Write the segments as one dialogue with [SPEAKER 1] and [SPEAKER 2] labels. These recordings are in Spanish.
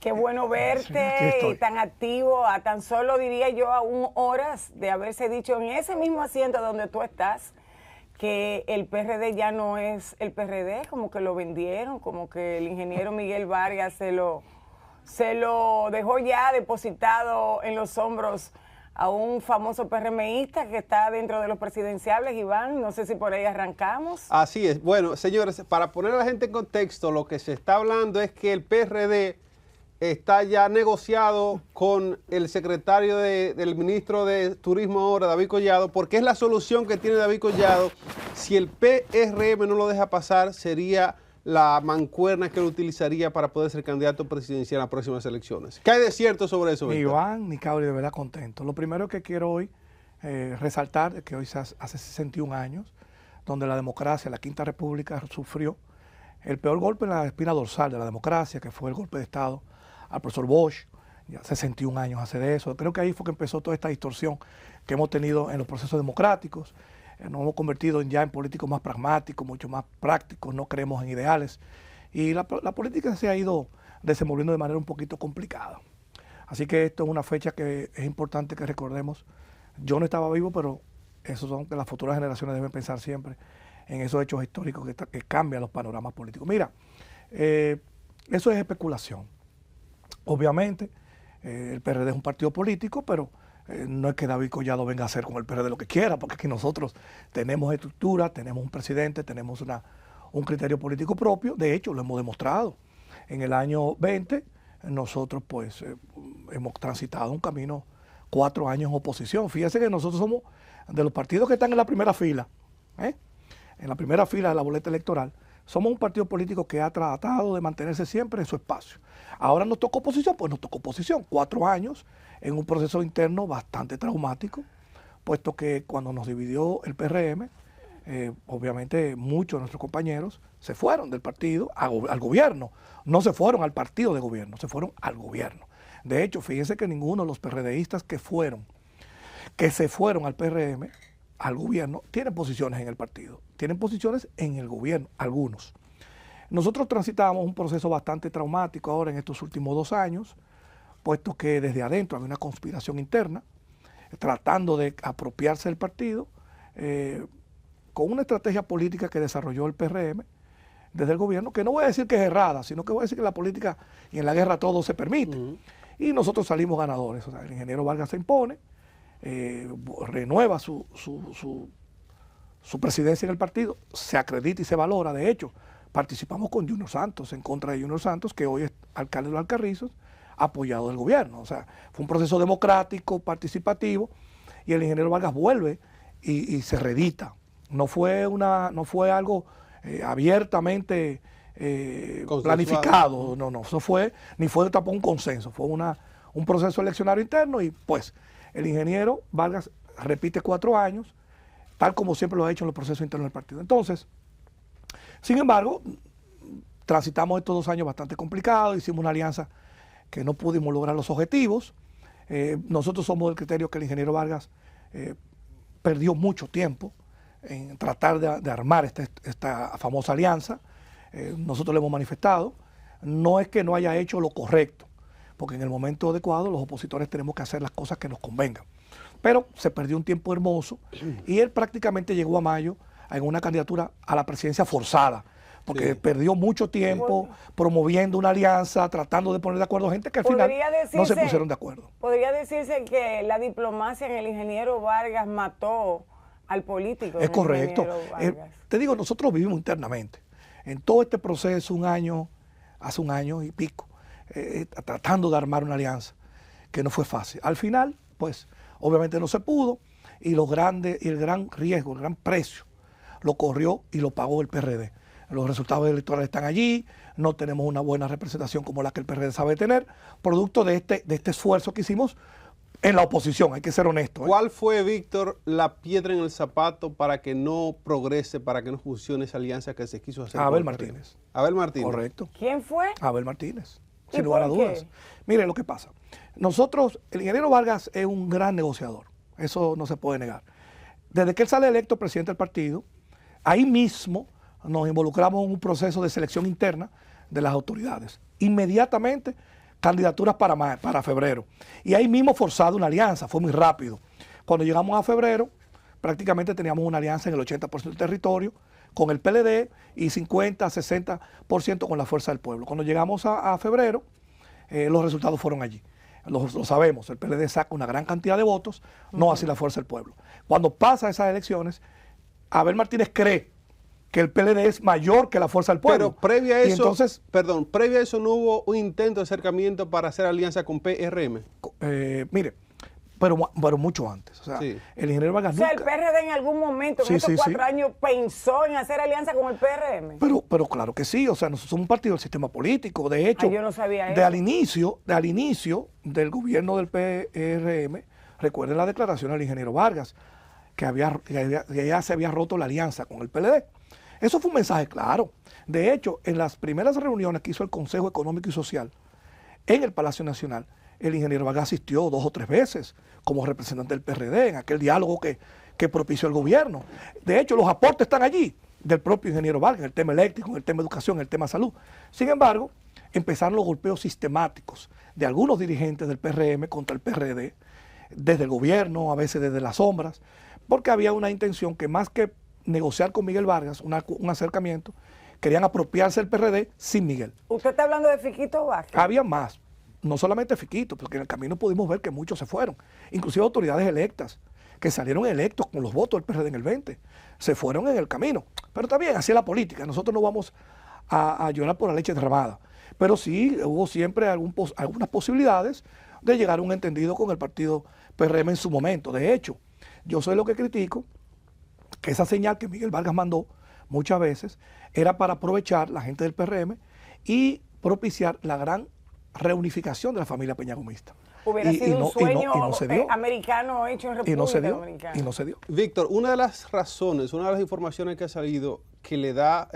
[SPEAKER 1] Qué bueno verte
[SPEAKER 2] Sí,
[SPEAKER 1] y tan activo, a tan solo, diría yo, a horas de haberse dicho en ese mismo asiento donde tú estás, que el PRD ya no es el PRD, como que lo vendieron, como que el ingeniero Miguel Vargas se lo dejó ya depositado en los hombros a un famoso PRMista que está dentro de los presidenciables. Iván, no sé si por ahí arrancamos.
[SPEAKER 3] Así es. Bueno, señores, para poner a la gente en contexto, lo que se está hablando es que el PRD está ya negociado con el secretario del ministro de Turismo ahora, David Collado, porque es la solución que tiene David Collado. Si el PRM no lo deja pasar, sería la mancuerna que él utilizaría para poder ser candidato presidencial en las próximas elecciones. ¿Qué hay de cierto sobre eso,
[SPEAKER 2] Ni
[SPEAKER 3] Víctor?
[SPEAKER 2] Iván ni Cabri, de verdad contento. Lo primero que quiero hoy resaltar es que hoy hace 61 años, donde la democracia, la Quinta República, sufrió el peor golpe en la espina dorsal de la democracia, que fue el golpe de Estado al profesor Bosch. Ya 61 años hace de eso. Creo que ahí fue que empezó toda esta distorsión que hemos tenido en los procesos democráticos. Nos hemos convertido ya en políticos más pragmáticos, mucho más prácticos, no creemos en ideales. Y la política se ha ido desenvolviendo de manera un poquito complicada. Así que esto es una fecha que es importante que recordemos. Yo no estaba vivo, pero eso son que las futuras generaciones deben pensar siempre en esos hechos históricos que cambian los panoramas políticos. Mira, eso es especulación. Obviamente, el PRD es un partido político, pero no es que David Collado venga a hacer con el PRD lo que quiera, porque aquí nosotros tenemos estructura, tenemos un presidente, tenemos un criterio político propio. De hecho, lo hemos demostrado. En el año 20, nosotros pues hemos transitado un camino 4 años en oposición. Fíjense que nosotros somos de los partidos que están en la primera fila, en la primera fila de la boleta electoral. Somos un partido político que ha tratado de mantenerse siempre en su espacio. Ahora nos tocó oposición, pues nos tocó oposición. 4 años en un proceso interno bastante traumático, puesto que cuando nos dividió el PRM, obviamente muchos de nuestros compañeros se fueron del partido al gobierno. No se fueron al partido de gobierno, se fueron al gobierno. De hecho, fíjense que ninguno de los PRDistas que se fueron al PRM, al gobierno, tienen posiciones en el partido. Tienen posiciones en el gobierno, algunos. Nosotros transitamos un proceso bastante traumático ahora en estos últimos 2 años, puesto que desde adentro había una conspiración interna, tratando de apropiarse del partido, con una estrategia política que desarrolló el PRM desde el gobierno, que no voy a decir que es errada, sino que voy a decir que en la política y en la guerra todo se permite. Y nosotros salimos ganadores. O sea, el ingeniero Vargas se impone, renueva su presidencia en el partido, se acredita y se valora. De hecho, participamos con Junior Santos, en contra de Junior Santos, que hoy es alcalde de los Alcarrizos, apoyado del gobierno. O sea, fue un proceso democrático, participativo, y el ingeniero Vargas vuelve y se reedita. No fue algo abiertamente planificado, no, eso fue, ni fue tampoco un consenso, fue un proceso eleccionario interno, y pues el ingeniero Vargas repite 4 años, tal como siempre lo ha hecho en los procesos internos del partido. Entonces, sin embargo, transitamos estos 2 años bastante complicados, hicimos una alianza que no pudimos lograr los objetivos. Nosotros somos del criterio que el ingeniero Vargas perdió mucho tiempo en tratar de armar esta famosa alianza. Nosotros le hemos manifestado, no es que no haya hecho lo correcto, porque en el momento adecuado los opositores tenemos que hacer las cosas que nos convengan. Pero se perdió un tiempo hermoso y él prácticamente llegó a mayo en una candidatura a la presidencia forzada, porque perdió mucho tiempo promoviendo una alianza, tratando de poner de acuerdo gente que al final no se pusieron de acuerdo.
[SPEAKER 1] Podría decirse que la diplomacia en el ingeniero Vargas mató al político.
[SPEAKER 2] Es correcto. Te digo, nosotros vivimos internamente. En todo este proceso, hace 1 año y pico, tratando de armar una alianza que no fue fácil. Al final, pues, obviamente no se pudo, y el gran riesgo, el gran precio, lo corrió y lo pagó el PRD. Los resultados electorales están allí, no tenemos una buena representación como la que el PRD sabe tener, producto de este esfuerzo que hicimos en la oposición, hay que ser honesto.
[SPEAKER 3] ¿Cuál fue, Víctor, la piedra en el zapato para que no progrese, para que no funcione esa alianza que se quiso hacer?
[SPEAKER 2] Abel Martínez.
[SPEAKER 3] Abel Martínez.
[SPEAKER 2] Correcto.
[SPEAKER 1] ¿Quién fue?
[SPEAKER 2] Abel Martínez, sin lugar a dudas. Mire lo que pasa. Nosotros, el ingeniero Vargas es un gran negociador, eso no se puede negar. Desde que él sale electo presidente del partido, ahí mismo nos involucramos en un proceso de selección interna de las autoridades. Inmediatamente candidaturas para febrero. Y ahí mismo forzado una alianza, fue muy rápido. Cuando llegamos a febrero, prácticamente teníamos una alianza en el 80% del territorio con el PLD y 50, 60% con la Fuerza del Pueblo. Cuando llegamos a febrero, los resultados fueron allí. Lo sabemos, el PLD saca una gran cantidad de votos, no así la Fuerza del Pueblo. Cuando pasa esas elecciones, Abel Martínez cree que el PLD es mayor que la Fuerza del Pueblo.
[SPEAKER 3] Pero previo a eso,
[SPEAKER 2] entonces,
[SPEAKER 3] previo a eso no hubo un intento de acercamiento para hacer alianza con PRM.
[SPEAKER 2] Mire, pero mucho antes. O sea,
[SPEAKER 3] Sí.
[SPEAKER 2] el ingeniero Vargas
[SPEAKER 1] O sea, el
[SPEAKER 2] nunca...
[SPEAKER 1] PRD en algún momento, en
[SPEAKER 2] Sí,
[SPEAKER 1] estos
[SPEAKER 2] sí,
[SPEAKER 1] 4
[SPEAKER 2] sí.
[SPEAKER 1] años, pensó en hacer alianza con el PRM.
[SPEAKER 2] Pero claro que sí, o sea, nosotros somos un partido del sistema político. De hecho,
[SPEAKER 1] Yo no sabía
[SPEAKER 2] de
[SPEAKER 1] eso.
[SPEAKER 2] al inicio del gobierno del PRM, recuerden la declaración del ingeniero Vargas, que ya se había roto la alianza con el PLD. Eso fue un mensaje claro. De hecho, en las primeras reuniones que hizo el Consejo Económico y Social en el Palacio Nacional, el ingeniero Vargas asistió 2 o 3 veces como representante del PRD en aquel diálogo que propició el gobierno. De hecho, los aportes están allí del propio ingeniero Vargas, en el tema eléctrico, en el tema educación, en el tema salud. Sin embargo, empezaron los golpeos sistemáticos de algunos dirigentes del PRM contra el PRD, desde el gobierno, a veces desde las sombras, porque había una intención que más que negociar con Miguel Vargas, un acercamiento, querían apropiarse del PRD sin Miguel.
[SPEAKER 1] Usted está hablando de Fiquito Vázquez.
[SPEAKER 2] Había más, no solamente Fiquito, porque en el camino pudimos ver que muchos se fueron, inclusive autoridades electas, que salieron electos con los votos del PRD en el 20, se fueron en el camino. Pero también, así es la política, nosotros no vamos a llorar por la leche derramada, pero sí hubo siempre algunas posibilidades de llegar a un entendido con el partido PRM en su momento. De hecho, yo soy lo que critico, que esa señal que Miguel Vargas mandó muchas veces era para aprovechar la gente del PRM y propiciar la gran reunificación de la familia peñagomista.
[SPEAKER 1] Hubiera sido un sueño
[SPEAKER 2] no se dio.
[SPEAKER 1] americano hecho en República
[SPEAKER 2] Y no se dio.
[SPEAKER 1] Dominicana.
[SPEAKER 2] Y no se dio.
[SPEAKER 3] Víctor, una de las razones, una de las informaciones que ha salido que le da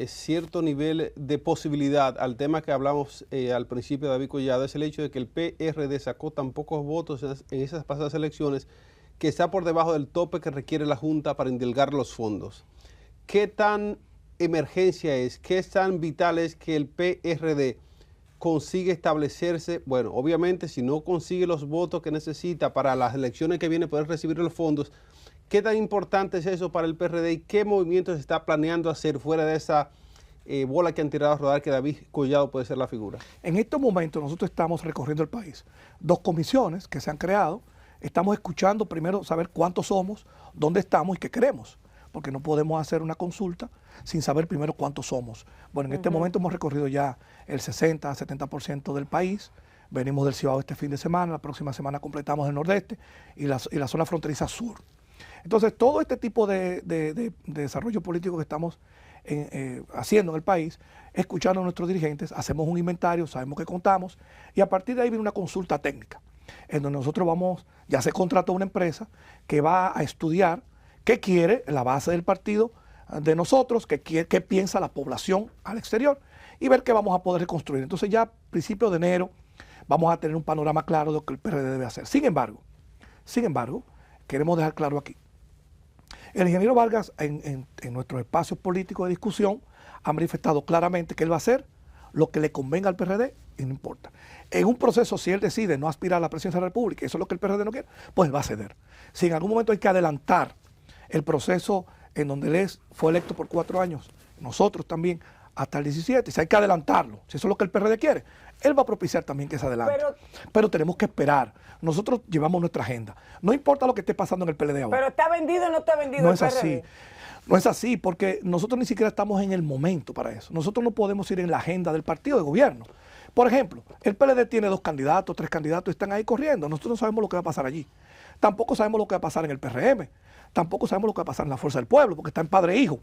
[SPEAKER 3] cierto nivel de posibilidad al tema que hablamos al principio de David Collado es el hecho de que el PRD sacó tan pocos votos en esas pasadas elecciones que está por debajo del tope que requiere la Junta para endilgar los fondos. ¿Qué tan emergencia es? ¿Qué tan vital es que el PRD consigue establecerse? Bueno, obviamente si no consigue los votos que necesita para las elecciones que vienen poder recibir los fondos, ¿qué tan importante es eso para el PRD y qué movimientos se está planeando hacer fuera de esa bola que han tirado a rodar que David Collado puede ser la figura?
[SPEAKER 2] En estos momentos nosotros estamos recorriendo el país. 2 comisiones que se han creado. Estamos escuchando primero saber cuántos somos, dónde estamos y qué queremos, porque no podemos hacer una consulta sin saber primero cuántos somos. Bueno, en este momento hemos recorrido ya el 60 a 70% del país. Venimos del Cibao este fin de semana, la próxima semana completamos el Nordeste y la zona fronteriza sur. Entonces, todo este tipo de desarrollo político que estamos haciendo en el país, escuchando a nuestros dirigentes, hacemos un inventario, sabemos que contamos, y a partir de ahí viene una consulta técnica, en donde nosotros ya se contrató una empresa que va a estudiar qué quiere la base del partido de nosotros, qué piensa la población al exterior, y ver qué vamos a poder reconstruir. Entonces ya a principios de enero vamos a tener un panorama claro de lo que el PRD debe hacer. Sin embargo, queremos dejar claro aquí, el ingeniero Vargas en nuestros espacios políticos de discusión ha manifestado claramente que él va a hacer lo que le convenga al PRD y no importa. En un proceso, si él decide no aspirar a la presidencia de la República, eso es lo que el PRD no quiere, pues va a ceder. Si en algún momento hay que adelantar el proceso en donde él fue electo por 4 años, nosotros también hasta el 17, si hay que adelantarlo, si eso es lo que el PRD quiere, él va a propiciar también que se adelante. Pero tenemos que esperar. Nosotros llevamos nuestra agenda. No importa lo que esté pasando en el PLD ahora.
[SPEAKER 1] Pero ¿está vendido o no está vendido
[SPEAKER 2] No
[SPEAKER 1] el
[SPEAKER 2] es
[SPEAKER 1] PRD?
[SPEAKER 2] así. No es así, porque nosotros ni siquiera estamos en el momento para eso. Nosotros no podemos ir en la agenda del partido de gobierno. Por ejemplo, el PLD tiene 2 candidatos, 3 candidatos, están ahí corriendo. Nosotros no sabemos lo que va a pasar allí. Tampoco sabemos lo que va a pasar en el PRM. Tampoco sabemos lo que va a pasar en la Fuerza del Pueblo, porque está en padre e hijo.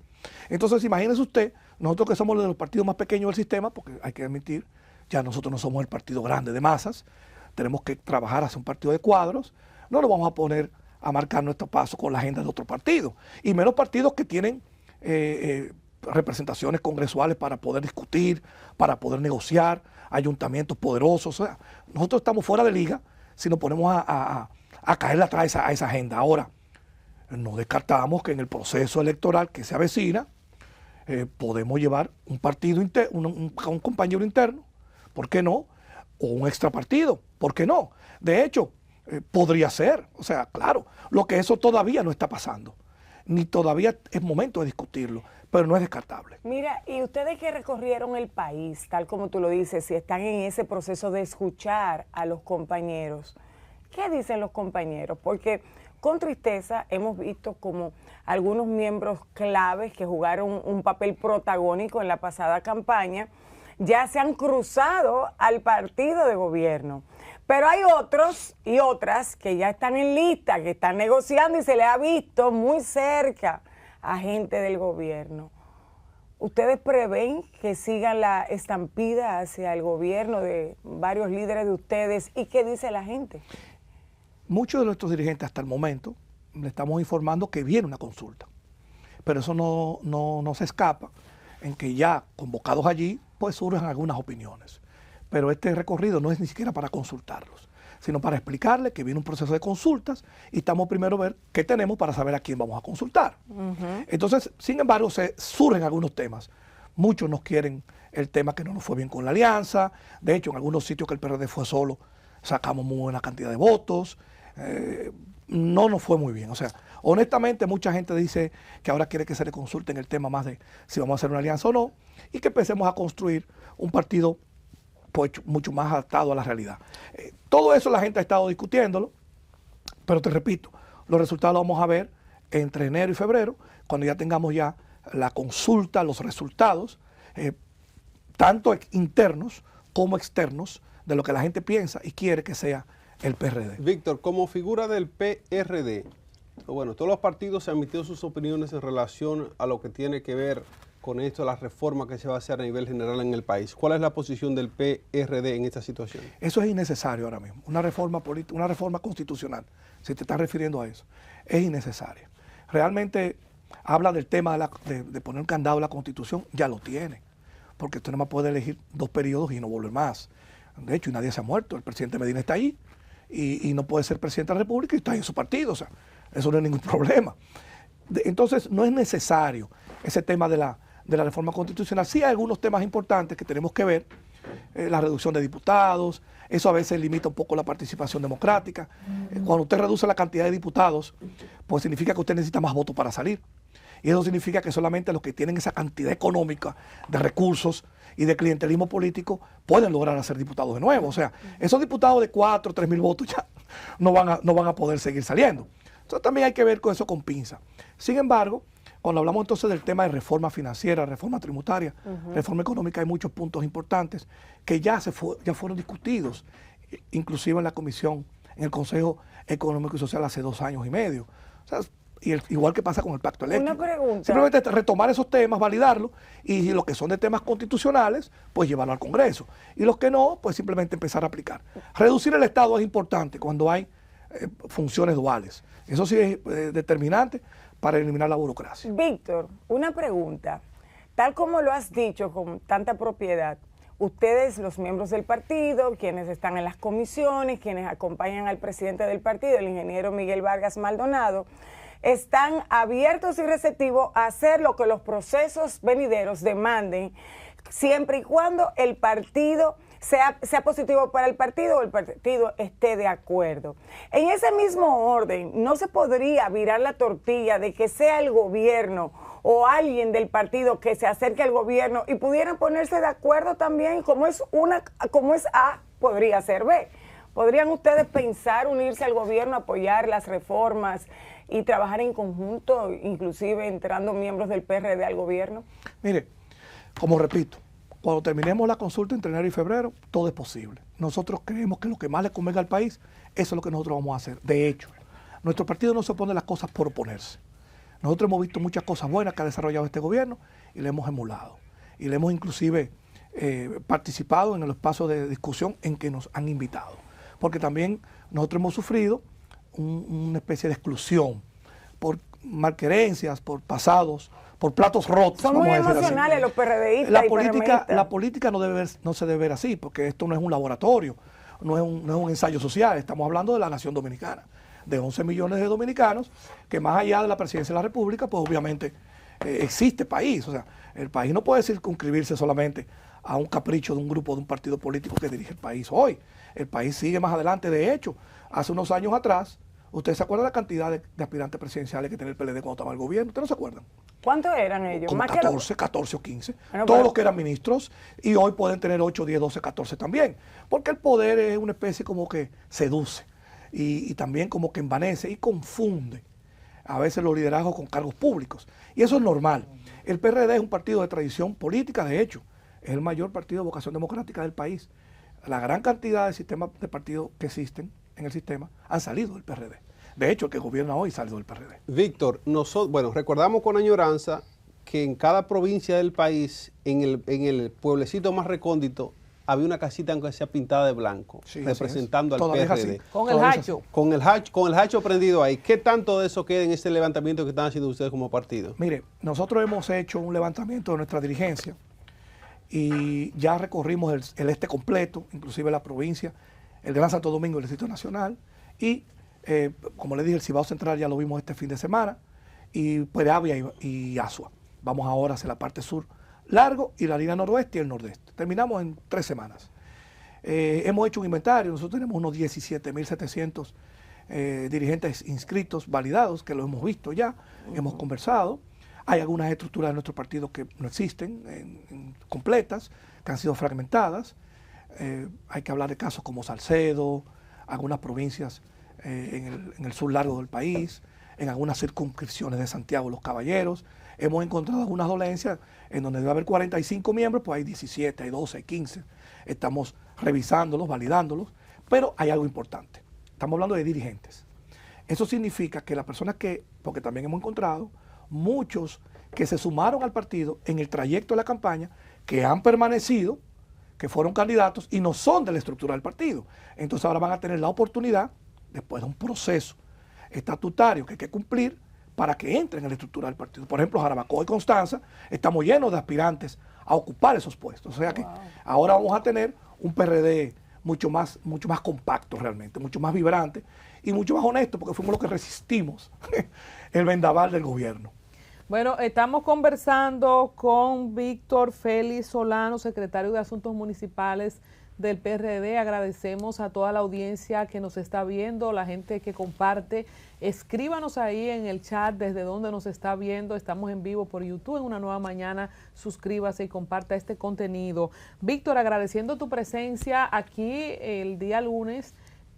[SPEAKER 2] Entonces, imagínese usted, nosotros que somos de los partidos más pequeños del sistema, porque hay que admitir, ya nosotros no somos el partido grande de masas, tenemos que trabajar hacia un partido de cuadros, no nos vamos a poner a marcar nuestro paso con la agenda de otro partido, y menos partidos que tienen representaciones congresuales para poder discutir, para poder negociar, ayuntamientos poderosos. O sea, nosotros estamos fuera de liga si nos ponemos a caerle atrás a esa agenda. Ahora, no descartamos que en el proceso electoral que se avecina podemos llevar un partido un compañero interno, ¿por qué no? o un extrapartido, ¿por qué no? De hecho, podría ser, o sea, claro, lo que eso todavía no está pasando, ni todavía es momento de discutirlo, pero no es descartable.
[SPEAKER 1] Mira, y ustedes que recorrieron el país, tal como tú lo dices, si están en ese proceso de escuchar a los compañeros, ¿qué dicen los compañeros? Porque con tristeza hemos visto como algunos miembros claves que jugaron un papel protagónico en la pasada campaña ya se han cruzado al partido de gobierno. Pero hay otros y otras que ya están en lista, que están negociando y se les ha visto muy cerca a gente del gobierno. ¿Ustedes prevén que sigan la estampida hacia el gobierno de varios líderes de ustedes? ¿Y qué dice la gente?
[SPEAKER 2] Muchos de nuestros dirigentes hasta el momento le estamos informando que viene una consulta, pero eso no se escapa en que ya convocados allí, pues surjan algunas opiniones. Pero este recorrido no es ni siquiera para consultarlos, sino para explicarles que viene un proceso de consultas y estamos primero a ver qué tenemos para saber a quién vamos a consultar. Entonces, sin embargo, surgen algunos temas. Muchos nos quieren el tema que no nos fue bien con la alianza. De hecho, en algunos sitios que el PRD fue solo, sacamos muy buena cantidad de votos. No nos fue muy bien. O sea, honestamente, mucha gente dice que ahora quiere que se le consulte en el tema más de si vamos a hacer una alianza o no, y que empecemos a construir un partido pues mucho más adaptado a la realidad. Todo eso la gente ha estado discutiéndolo, pero te repito, los resultados los vamos a ver entre enero y febrero, cuando ya tengamos ya la consulta, los resultados, tanto internos como externos, de lo que la gente piensa y quiere que sea el PRD.
[SPEAKER 3] Víctor, como figura del PRD, bueno, todos los partidos se han emitido sus opiniones en relación a lo que tiene que ver con esto, la reforma que se va a hacer a nivel general en el país. ¿Cuál es la posición del PRD en esta situación?
[SPEAKER 2] Eso es innecesario ahora mismo. Una reforma política, una reforma constitucional, si te estás refiriendo a eso, es innecesaria. Realmente habla del tema de poner un candado a la Constitución, ya lo tiene, porque usted no más puede elegir 2 periodos y no volver más. De hecho, y nadie se ha muerto. El presidente Medina está ahí y no puede ser presidente de la República y está en su partido. O sea, eso no es ningún problema. Entonces, no es necesario ese tema de la reforma constitucional. Sí hay algunos temas importantes que tenemos que ver, la reducción de diputados, eso a veces limita un poco la participación democrática. Cuando usted reduce la cantidad de diputados, pues significa que usted necesita más votos para salir. Y eso significa que solamente los que tienen esa cantidad económica de recursos y de clientelismo político pueden lograr hacer diputados de nuevo. O sea, esos diputados de 4 o 3 mil votos ya no van a poder seguir saliendo. Entonces también hay que ver con eso con pinza. Sin embargo, cuando hablamos entonces del tema de reforma financiera, reforma tributaria, reforma económica, hay muchos puntos importantes que ya fueron discutidos, inclusive en la comisión, en el Consejo Económico y Social hace 2 años y medio. O sea, igual que pasa con el pacto eléctrico.
[SPEAKER 1] Una pregunta.
[SPEAKER 2] Simplemente retomar esos temas, validarlos, y los que son de temas constitucionales, pues llevarlo al Congreso. Y los que no, pues simplemente empezar a aplicar. Reducir el Estado es importante cuando hay funciones duales. Eso sí es determinante para eliminar la burocracia.
[SPEAKER 1] Víctor, una pregunta. Tal como lo has dicho con tanta propiedad, ustedes, los miembros del partido, quienes están en las comisiones, quienes acompañan al presidente del partido, el ingeniero Miguel Vargas Maldonado, están abiertos y receptivos a hacer lo que los procesos venideros demanden, siempre y cuando el partido sea positivo para el partido o el partido esté de acuerdo. En ese mismo orden, ¿no se podría virar la tortilla de que sea el gobierno o alguien del partido que se acerque al gobierno y pudieran ponerse de acuerdo también? Como es A, podría ser B. ¿Podrían ustedes pensar unirse al gobierno, apoyar las reformas y trabajar en conjunto, inclusive entrando miembros del PRD al gobierno?
[SPEAKER 2] Mire, como repito, cuando terminemos la consulta entre enero y febrero, todo es posible. Nosotros creemos que lo que más le convenga al país, eso es lo que nosotros vamos a hacer. De hecho, nuestro partido no se opone a las cosas por oponerse. Nosotros hemos visto muchas cosas buenas que ha desarrollado este gobierno y le hemos emulado. Y le hemos inclusive participado en el espacio de discusión en que nos han invitado. Porque también nosotros hemos sufrido una especie de exclusión por malquerencias, por pasados, por platos rotos.
[SPEAKER 1] Son muy emocionales los PRDistas
[SPEAKER 2] La política no se debe ver así, porque esto no es un laboratorio, no es un ensayo social. Estamos hablando de la nación dominicana, de 11 millones de dominicanos, que más allá de la presidencia de la República, pues obviamente existe país. O sea, el país no puede circunscribirse solamente a un capricho de un grupo, de un partido político que dirige el país hoy. El país sigue más adelante. De hecho, hace unos años atrás, ¿ustedes se acuerdan de la cantidad de aspirantes presidenciales que tenía el PLD cuando estaba en el gobierno? ¿Ustedes no se acuerdan?
[SPEAKER 1] ¿Cuántos eran ellos?
[SPEAKER 2] Como
[SPEAKER 1] Más
[SPEAKER 2] 14 o 15.
[SPEAKER 1] Bueno,
[SPEAKER 2] Todos
[SPEAKER 1] pero-
[SPEAKER 2] los que eran ministros, y hoy pueden tener 8, 10, 12, 14 también. Porque el poder es una especie como que seduce y también como que envanece y confunde a veces los liderazgos con cargos públicos. Y eso es normal. El PRD es un partido de tradición política, de hecho, es el mayor partido de vocación democrática del país. La gran cantidad de sistemas de partidos que existen en el sistema han salido del PRD. De hecho, el que gobierna hoy salió del PRD.
[SPEAKER 3] Víctor, nosotros, bueno, recordamos con añoranza que en cada provincia del país, en el pueblecito más recóndito, había una casita aunque sea pintada de blanco,
[SPEAKER 2] Sí,
[SPEAKER 3] representando al
[SPEAKER 2] todavía es
[SPEAKER 3] PRD.
[SPEAKER 2] así.
[SPEAKER 4] Con el
[SPEAKER 2] Todavía es
[SPEAKER 4] hacho.
[SPEAKER 2] así.
[SPEAKER 3] Con el hacho prendido ahí. ¿Qué tanto de eso queda en ese levantamiento que están haciendo ustedes como partido?
[SPEAKER 2] Mire, nosotros hemos hecho un levantamiento de nuestra dirigencia y ya recorrimos el este completo, inclusive la provincia, el Gran Santo Domingo, el Distrito Nacional y, como le dije, el Cibao Central ya lo vimos este fin de semana y Peravia y Asua. Vamos ahora hacia la parte sur largo y la línea noroeste y el nordeste. Terminamos en 3 semanas. Hemos hecho un inventario, nosotros tenemos unos 17.700 dirigentes inscritos, validados, que lo hemos visto ya, hemos conversado. Hay algunas estructuras de nuestro partido que no existen, completas, que han sido fragmentadas. Hay que hablar de casos como Salcedo, algunas provincias en el sur largo del país, en algunas circunscripciones de Santiago Los Caballeros. Hemos encontrado algunas dolencias en donde debe haber 45 miembros, pues hay 17, hay 12, hay 15. Estamos revisándolos, validándolos, pero hay algo importante. Estamos hablando de dirigentes. Eso significa que las personas porque también hemos encontrado muchos que se sumaron al partido en el trayecto de la campaña, que han permanecido, que fueron candidatos y no son de la estructura del partido. Entonces ahora van a tener la oportunidad, después de un proceso estatutario que hay que cumplir, para que entren en la estructura del partido. Por ejemplo, Jarabacoa y Constanza estamos llenos de aspirantes a ocupar esos puestos. O sea que ahora vamos a tener un PRD mucho más compacto realmente, mucho más vibrante y mucho más honesto, porque fuimos los que resistimos el vendaval del gobierno.
[SPEAKER 4] Bueno, estamos conversando con Víctor Félix Solano, secretario de Asuntos Municipales del PRD. Agradecemos a toda la audiencia que nos está viendo, la gente que comparte. Escríbanos ahí en el chat desde donde nos está viendo. Estamos en vivo por YouTube en Una Nueva Mañana. Suscríbase y comparta este contenido. Víctor, agradeciendo tu presencia aquí el día lunes.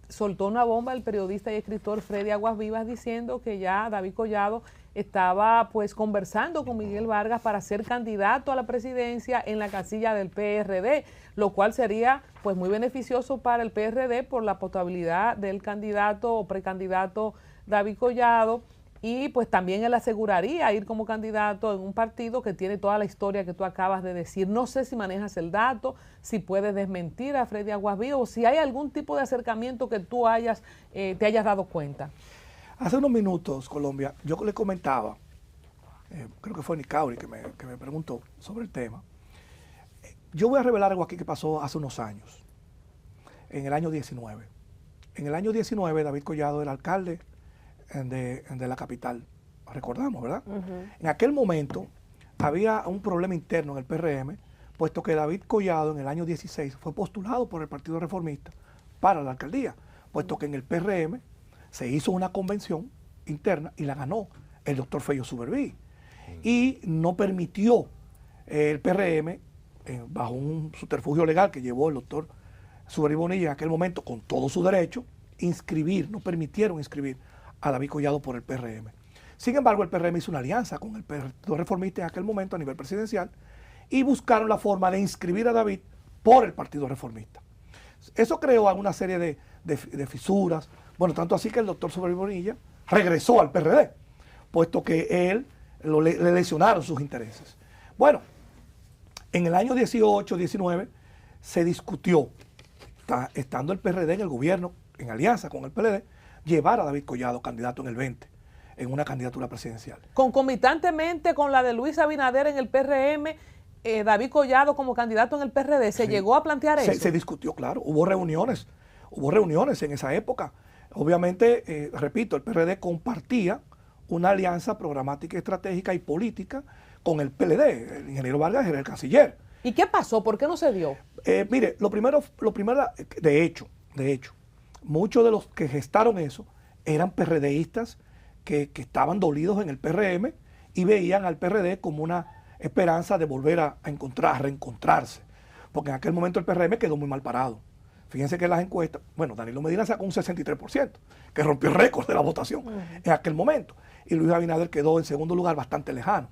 [SPEAKER 4] Soltó una bomba el periodista y escritor Freddy Aguas Vivas diciendo que ya David Collado estaba pues conversando con Miguel Vargas para ser candidato a la presidencia en la casilla del PRD, lo cual sería pues muy beneficioso para el PRD por la potabilidad del candidato o precandidato David Collado, y pues también él aseguraría ir como candidato en un partido que tiene toda la historia que tú acabas de decir. No sé si manejas el dato, si puedes desmentir a Freddy Aguas Vivas o si hay algún tipo de acercamiento que tú te hayas dado cuenta.
[SPEAKER 2] Hace unos minutos, Colombia, yo le comentaba, creo que fue Nicauri que me preguntó sobre el tema. Yo voy a revelar algo aquí que pasó hace unos años, en el año 19. En el año 19, David Collado era alcalde de la capital, recordamos, ¿verdad? En aquel momento había un problema interno en el PRM, puesto que David Collado en el año 16 fue postulado por el Partido Reformista para la alcaldía, puesto que en el PRM se hizo una convención interna y la ganó el doctor Feyo Suberví. Y no permitió el PRM, bajo un subterfugio legal que llevó el doctor Suberví Bonilla en aquel momento, con todo su derecho, no permitieron inscribir a David Collado por el PRM. Sin embargo, el PRM hizo una alianza con el Partido Reformista en aquel momento a nivel presidencial y buscaron la forma de inscribir a David por el Partido Reformista. Eso creó alguna serie de fisuras. Bueno, tanto así que el doctor Suberví Bonilla regresó al PRD, puesto que él le lesionaron sus intereses. Bueno, en el año 18, 19, se discutió, estando el PRD en el gobierno, en alianza con el PLD, llevar a David Collado candidato en el 20, en una candidatura presidencial.
[SPEAKER 4] Concomitantemente con la de Luis Abinader en el PRM, David Collado como candidato en el PRD, ¿se llegó a plantear eso?
[SPEAKER 2] Se discutió, claro, hubo reuniones en esa época. Obviamente, repito, el PRD compartía una alianza programática, estratégica y política con el PLD. El ingeniero Vargas era el canciller.
[SPEAKER 4] ¿Y qué pasó? ¿Por qué no se dio?
[SPEAKER 2] Mire, lo primero, de hecho, muchos de los que gestaron eso eran PRDistas que estaban dolidos en el PRM y veían al PRD como una esperanza de volver a reencontrarse. Porque en aquel momento el PRM quedó muy mal parado. Fíjense que las encuestas, bueno, Danilo Medina sacó un 63%, que rompió el récord de la votación en aquel momento. Y Luis Abinader quedó en segundo lugar bastante lejano.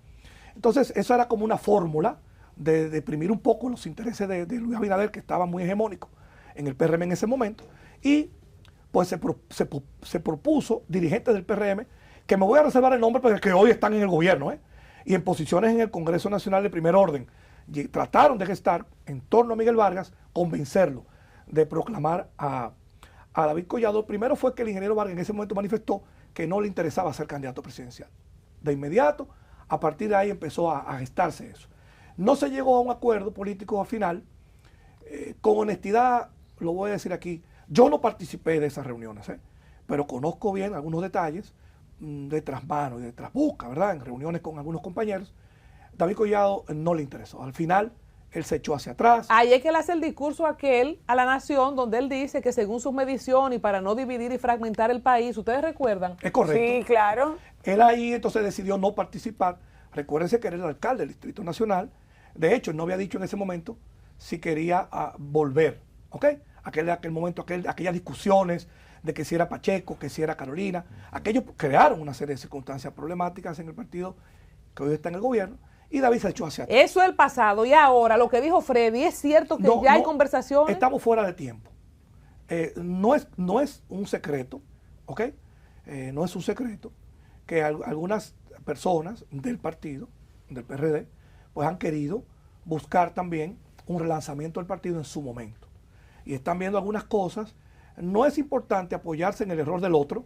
[SPEAKER 2] Entonces, eso era como una fórmula de deprimir un poco los intereses de Luis Abinader, que estaba muy hegemónico en el PRM en ese momento. Y pues se propuso dirigentes del PRM, que me voy a reservar el nombre porque que hoy están en el gobierno, y en posiciones en el Congreso Nacional de primer orden. Y trataron de gestar en torno a Miguel Vargas, convencerlo de proclamar a David Collado. Primero fue que el ingeniero Vargas en ese momento manifestó que no le interesaba ser candidato presidencial. De inmediato, a partir de ahí empezó a gestarse eso. No se llegó a un acuerdo político al final. Con honestidad, lo voy a decir aquí, yo no participé de esas reuniones, pero conozco bien algunos detalles de trasmano y de trasbusca, ¿verdad? En reuniones con algunos compañeros. David Collado no le interesó. Al final, él se echó hacia atrás.
[SPEAKER 4] Ahí es que él hace el discurso aquel a la nación donde él dice que según sus mediciones y para no dividir y fragmentar el país, ¿ustedes recuerdan?
[SPEAKER 2] Es correcto.
[SPEAKER 1] Sí, claro.
[SPEAKER 2] Él ahí entonces decidió no participar. Recuérdense que era el alcalde del Distrito Nacional. De hecho, él no había dicho en ese momento si quería volver, ¿ok? Aquel momento, aquellas discusiones de que si era Pacheco, que si era Carolina, aquellos crearon una serie de circunstancias problemáticas en el partido que hoy está en el gobierno. Y David se echó hacia atrás.
[SPEAKER 4] Eso es el pasado. Y ahora, lo que dijo Freddy, ¿es cierto que ya hay conversaciones?
[SPEAKER 2] Estamos fuera de tiempo. No es un secreto, ¿ok? No es un secreto que algunas personas del partido, del PRD, pues han querido buscar también un relanzamiento del partido en su momento. Y están viendo algunas cosas. No es importante apoyarse en el error del otro,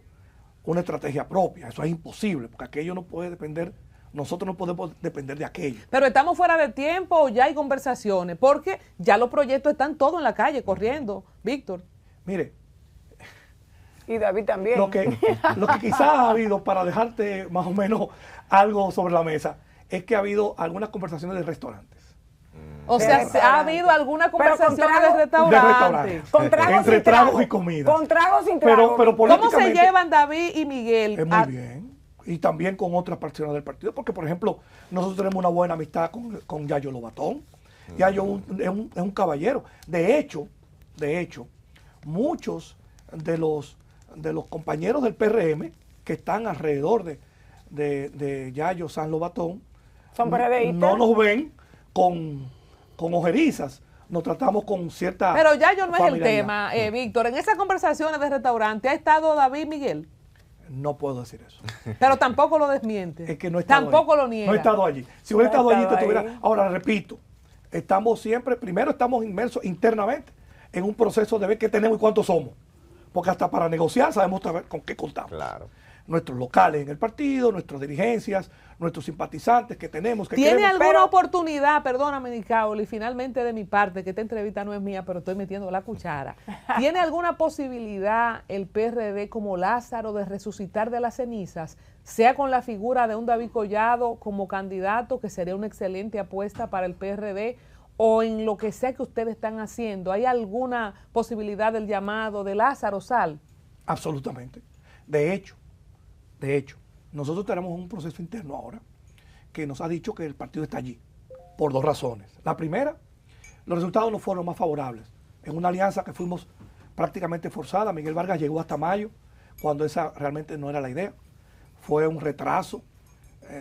[SPEAKER 2] una estrategia propia. Eso es imposible, porque aquello no puede depender. Nosotros no podemos depender de aquello.
[SPEAKER 4] Pero estamos fuera de tiempo o ya hay conversaciones, porque ya los proyectos están todos en la calle corriendo, Víctor.
[SPEAKER 2] Mire.
[SPEAKER 1] Y David también.
[SPEAKER 2] Lo que quizás ha habido, para dejarte más o menos algo sobre la mesa, es que ha habido algunas conversaciones de restaurantes.
[SPEAKER 4] O sea, ha habido alguna conversación de restaurantes.
[SPEAKER 1] Con tragos
[SPEAKER 2] entre tragos y comida.
[SPEAKER 1] Con tragos sin tragos.
[SPEAKER 2] Pero
[SPEAKER 4] ¿cómo se llevan David y Miguel?
[SPEAKER 2] Muy bien. Y también con otras personas del partido, porque por ejemplo, nosotros tenemos una buena amistad con Yayo Lobatón. Yayo es un caballero. De hecho, muchos de los compañeros del PRM que están alrededor de Yayo San Lobatón
[SPEAKER 1] son PRDistas.
[SPEAKER 2] No nos ven con ojerizas, nos tratamos con cierta.
[SPEAKER 4] Pero Yayo no es el tema, Víctor. En esas conversaciones de restaurante, ¿ha estado David Miguel?
[SPEAKER 2] No puedo decir eso.
[SPEAKER 4] Pero tampoco lo desmiente.
[SPEAKER 2] Es que no he estado
[SPEAKER 4] tampoco
[SPEAKER 2] allí.
[SPEAKER 4] lo niega.
[SPEAKER 2] No he estado allí. Si hubiera estado allí, te tuviera. Ahora, repito, primero estamos inmersos internamente en un proceso de ver qué tenemos y cuántos somos. Porque hasta para negociar sabemos con qué contamos.
[SPEAKER 3] Claro.
[SPEAKER 2] Nuestros locales en el partido, nuestras dirigencias, nuestros simpatizantes que tenemos.
[SPEAKER 4] ¿Tiene alguna oportunidad, perdóname, Nicaoli, finalmente de mi parte, que esta entrevista no es mía, pero estoy metiendo la cuchara? ¿Tiene alguna posibilidad el PRD como Lázaro de resucitar de las cenizas, sea con la figura de un David Collado como candidato, que sería una excelente apuesta para el PRD, o en lo que sea que ustedes están haciendo? ¿Hay alguna posibilidad del llamado de Lázaro Sal?
[SPEAKER 2] Absolutamente. De hecho, nosotros tenemos un proceso interno ahora que nos ha dicho que el partido está allí, por dos razones. La primera, los resultados no fueron más favorables. En una alianza que fuimos prácticamente forzada, Miguel Vargas llegó hasta mayo, cuando esa realmente no era la idea. Fue un retraso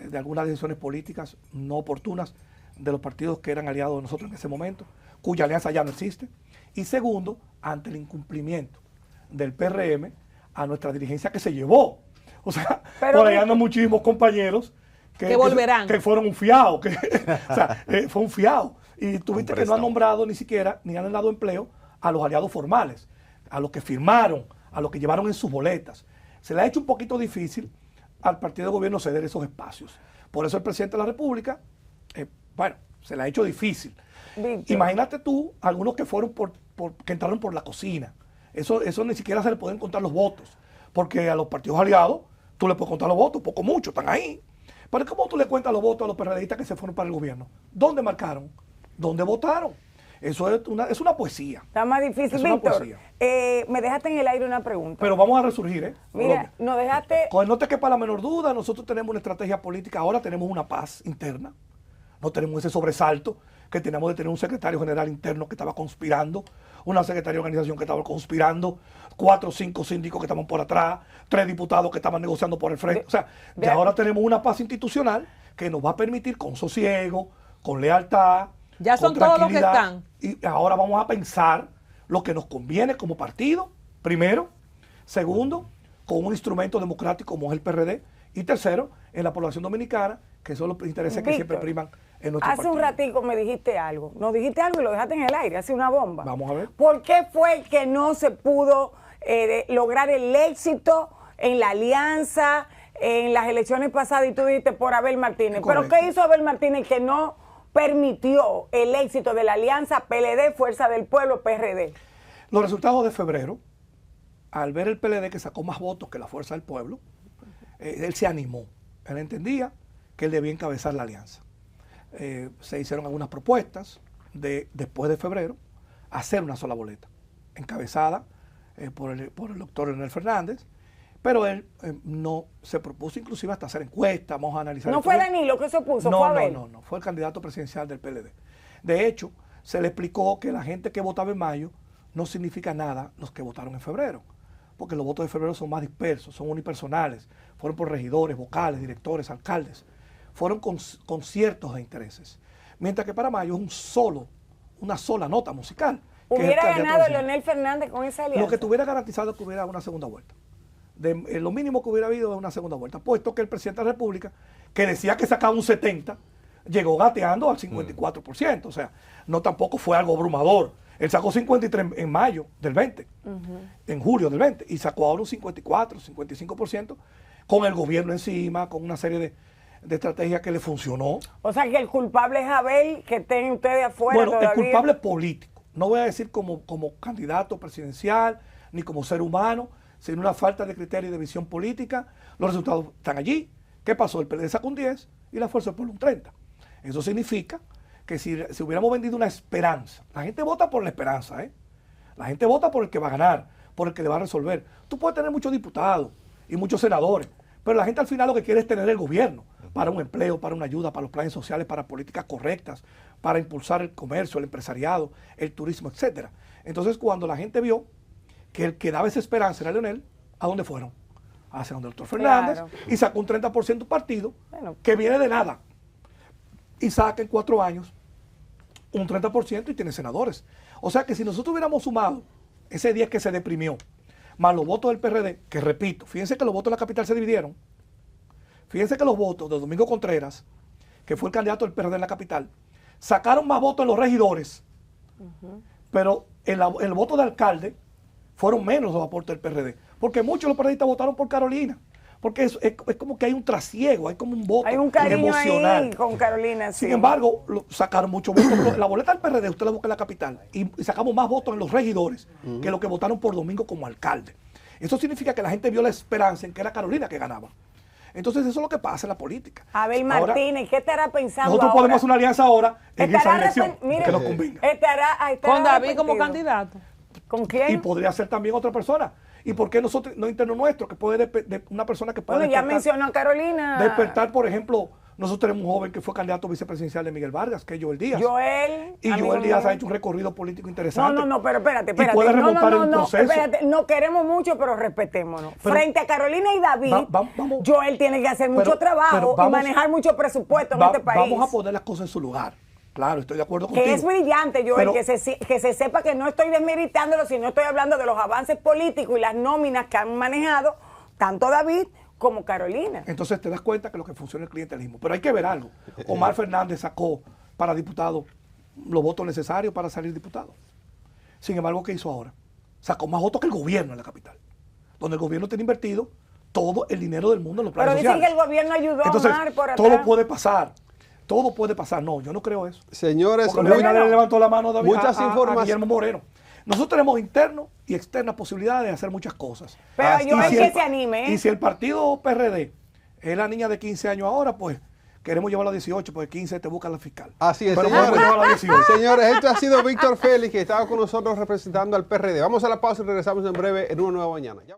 [SPEAKER 2] de algunas decisiones políticas no oportunas de los partidos que eran aliados de nosotros en ese momento, cuya alianza ya no existe. Y segundo, ante el incumplimiento del PRM a nuestra dirigencia que se llevó. O sea, por ahí andan muchísimos compañeros
[SPEAKER 4] que volverán.
[SPEAKER 2] Que fueron un fiado. O sea, fue un fiado. Y tuviste que no han nombrado ni siquiera, ni han dado empleo a los aliados formales, a los que firmaron, a los que llevaron en sus boletas. Se le ha hecho un poquito difícil al partido de gobierno ceder esos espacios. Por eso el presidente de la República, se le ha hecho difícil. Víctor. Imagínate tú, algunos que fueron que entraron por la cocina. Eso ni siquiera se le pueden contar los votos. Porque a los partidos aliados, tú le puedes contar los votos, poco mucho, están ahí. Pero ¿cómo tú le cuentas los votos a los PRDistas que se fueron para el gobierno? ¿Dónde marcaron? dónde votaron. Eso es una poesía.
[SPEAKER 1] Está más difícil.
[SPEAKER 2] Es una
[SPEAKER 1] Víctor,
[SPEAKER 2] poesía.
[SPEAKER 1] me dejaste en el aire una pregunta.
[SPEAKER 2] Pero vamos a resurgir, ¿eh?
[SPEAKER 1] Mira,
[SPEAKER 2] Colombia.
[SPEAKER 1] nos dejaste...
[SPEAKER 2] No te quepa la menor duda, nosotros tenemos una estrategia política, ahora tenemos una paz interna, no tenemos ese sobresalto que teníamos de tener un secretario general interno que estaba conspirando, una secretaria de organización que estaba conspirando, 4 o 5 síndicos que estaban por atrás, 3 diputados que estaban negociando por el frente. O sea, ya ahora tenemos una paz institucional que nos va a permitir con sosiego, con lealtad,
[SPEAKER 4] ya son
[SPEAKER 2] con
[SPEAKER 4] todos los que
[SPEAKER 2] tranquilidad.
[SPEAKER 4] están.
[SPEAKER 2] Y ahora vamos a pensar lo que nos conviene como partido, primero. Segundo, con un instrumento democrático como es el PRD. Y tercero, en la población dominicana, que son los intereses que
[SPEAKER 1] Víctor,
[SPEAKER 2] siempre priman en nuestro
[SPEAKER 1] hace
[SPEAKER 2] partido.
[SPEAKER 1] un ratico me dijiste algo. Nos dijiste algo y lo dejaste en el aire, hace una bomba.
[SPEAKER 2] Vamos a ver.
[SPEAKER 1] ¿Por qué fue que no se pudo lograr el éxito en la alianza, en las elecciones pasadas? Y tú dijiste por Abel Martínez.
[SPEAKER 2] Correcto.
[SPEAKER 1] ¿Pero qué hizo Abel Martínez que no permitió el éxito de la alianza PLD, Fuerza del Pueblo, PRD?
[SPEAKER 2] Los resultados de febrero, al ver el PLD que sacó más votos que la Fuerza del Pueblo, él se animó. Él entendía que él debía encabezar la alianza. Se hicieron algunas propuestas después de febrero, hacer una sola boleta, encabezada por el doctor Leonel Fernández, pero él no se propuso inclusive hasta hacer encuestas, vamos a analizar.
[SPEAKER 1] ¿No fue Danilo que se opuso?
[SPEAKER 2] No,
[SPEAKER 1] ¿Fue Abel?
[SPEAKER 2] no, fue el candidato presidencial del PLD. De hecho, se le explicó que la gente que votaba en mayo no significa nada los que votaron en febrero, porque los votos de febrero son más dispersos, son unipersonales, fueron por regidores, vocales, directores, alcaldes, fueron con ciertos de intereses. Mientras que para mayo es una sola nota musical.
[SPEAKER 1] ¿Hubiera ganado Leonel Fernández con esa alianza?
[SPEAKER 2] Lo que tuviera garantizado que hubiera una segunda vuelta. Lo mínimo que hubiera habido es una segunda vuelta, puesto que el presidente de la República, que decía que sacaba un 70%, llegó gateando al 54%. O sea, no tampoco fue algo abrumador. Él sacó 53 en mayo del 20, en julio del 20, y sacó ahora un 54, 55%, con el gobierno encima, con una serie de estrategias que le funcionó.
[SPEAKER 1] O sea, que el culpable es Abel, que estén ustedes afuera
[SPEAKER 2] Bueno,
[SPEAKER 1] todavía.
[SPEAKER 2] el culpable político. No voy a decir como candidato presidencial, ni como ser humano, sino una falta de criterio y de visión política. Los resultados están allí. ¿Qué pasó? El PLD sacó un 10 y la Fuerza del Pueblo un 30. Eso significa que si hubiéramos vendido una esperanza, la gente vota por la esperanza, ¿eh? La gente vota por el que va a ganar, por el que le va a resolver. Tú puedes tener muchos diputados y muchos senadores, pero la gente al final lo que quiere es tener el gobierno para un empleo, para una ayuda, para los planes sociales, para políticas correctas, para impulsar el comercio, el empresariado, el turismo, etcétera. Entonces, cuando la gente vio que el que daba esa esperanza era Leonel, ¿a dónde fueron? Hacia donde el doctor Fernández,
[SPEAKER 1] Claro.
[SPEAKER 2] y sacó un 30% partido
[SPEAKER 1] Bueno.
[SPEAKER 2] que viene de nada. Y saca en 4 años un 30% y tiene senadores. O sea que si nosotros hubiéramos sumado ese día que se deprimió, más los votos del PRD, que repito, fíjense que los votos de la capital se dividieron. Fíjense que los votos de Domingo Contreras, que fue el candidato del PRD en la capital, sacaron más votos en los regidores, pero el voto de alcalde fueron menos los aportes del PRD, porque muchos de los PRDistas votaron por Carolina, porque es como que hay un trasiego, hay como un voto
[SPEAKER 1] Hay un cariño
[SPEAKER 2] emocional.
[SPEAKER 1] ahí con Carolina.
[SPEAKER 2] Sin
[SPEAKER 1] sí.
[SPEAKER 2] embargo, sacaron muchos votos. La boleta del PRD usted la busca en la capital y sacamos más votos en los regidores que los que votaron por Domingo como alcalde. Eso significa que la gente vio la esperanza en que era Carolina que ganaba. Entonces eso es lo que pasa en la política.
[SPEAKER 1] Abel
[SPEAKER 2] Ahora,
[SPEAKER 1] Martínez, ¿qué estará pensando
[SPEAKER 2] nosotros
[SPEAKER 1] ahora?
[SPEAKER 2] podemos hacer una alianza ahora en esa
[SPEAKER 1] Estará
[SPEAKER 2] dirección
[SPEAKER 1] mire,
[SPEAKER 2] que nos convenga.
[SPEAKER 1] estará
[SPEAKER 4] Con David como
[SPEAKER 1] arrepentido.
[SPEAKER 4] candidato.
[SPEAKER 1] ¿Con
[SPEAKER 2] Y
[SPEAKER 1] quién?
[SPEAKER 2] podría ser también otra persona. ¿Y por qué nosotros, no interno nuestro, que puede una persona que puede
[SPEAKER 1] Bueno, ya mencionó a Carolina.
[SPEAKER 2] despertar, por ejemplo, nosotros tenemos un joven que fue candidato vicepresidencial de Miguel Vargas, que es Joel Díaz.
[SPEAKER 1] Joel.
[SPEAKER 2] Y
[SPEAKER 1] amigo
[SPEAKER 2] Joel Díaz
[SPEAKER 1] mío.
[SPEAKER 2] ha hecho un recorrido político interesante.
[SPEAKER 1] No, pero espérate.
[SPEAKER 2] Y puede remontar
[SPEAKER 1] no,
[SPEAKER 2] el proceso.
[SPEAKER 1] espérate. No queremos mucho, pero respetémonos.
[SPEAKER 2] Pero-
[SPEAKER 1] Frente a Carolina y David,
[SPEAKER 2] vamos-
[SPEAKER 1] Joel tiene que hacer mucho trabajo
[SPEAKER 2] pero
[SPEAKER 1] y
[SPEAKER 2] vamos-
[SPEAKER 1] manejar mucho presupuesto en este país.
[SPEAKER 2] Vamos a poner las cosas en su lugar. Claro, estoy de acuerdo contigo.
[SPEAKER 1] Que es brillante, Joel,
[SPEAKER 2] Pero-
[SPEAKER 1] que se sepa que no estoy desmeritándolo, sino estoy hablando de los avances políticos y las nóminas que han manejado tanto David como Carolina.
[SPEAKER 2] Entonces te das cuenta que lo que funciona es el clientelismo. Pero hay que ver algo. Omar Fernández sacó para diputado los votos necesarios para salir diputado. Sin embargo, ¿qué hizo ahora? Sacó más votos que el gobierno en la capital, donde el gobierno tiene invertido todo el dinero del mundo en los
[SPEAKER 1] Pero
[SPEAKER 2] planes
[SPEAKER 1] dicen
[SPEAKER 2] sociales.
[SPEAKER 1] que el gobierno ayudó
[SPEAKER 2] Entonces,
[SPEAKER 1] a Omar por atrás.
[SPEAKER 2] todo puede pasar. Todo puede pasar. No, yo no creo eso.
[SPEAKER 3] Señores,
[SPEAKER 2] Porque Luis Abinader le levantó la mano a David,
[SPEAKER 3] muchas
[SPEAKER 2] a
[SPEAKER 3] informaciones.
[SPEAKER 2] Guillermo Moreno. Nosotros tenemos interno y externa posibilidades de hacer muchas cosas.
[SPEAKER 1] Pero
[SPEAKER 2] Y
[SPEAKER 1] Joel
[SPEAKER 2] si
[SPEAKER 1] que
[SPEAKER 2] el-
[SPEAKER 1] se anime, ¿eh?
[SPEAKER 2] Y si el partido PRD es la niña de 15 años ahora, pues queremos llevarlo a 18 porque 15 te busca la fiscal.
[SPEAKER 3] Así es,
[SPEAKER 2] pero
[SPEAKER 3] señores.
[SPEAKER 2] podemos llevarlo a 18.
[SPEAKER 3] Señores, esto ha sido Víctor Félix, que estaba con nosotros representando al PRD. Vamos a la pausa y regresamos en breve en una nueva mañana.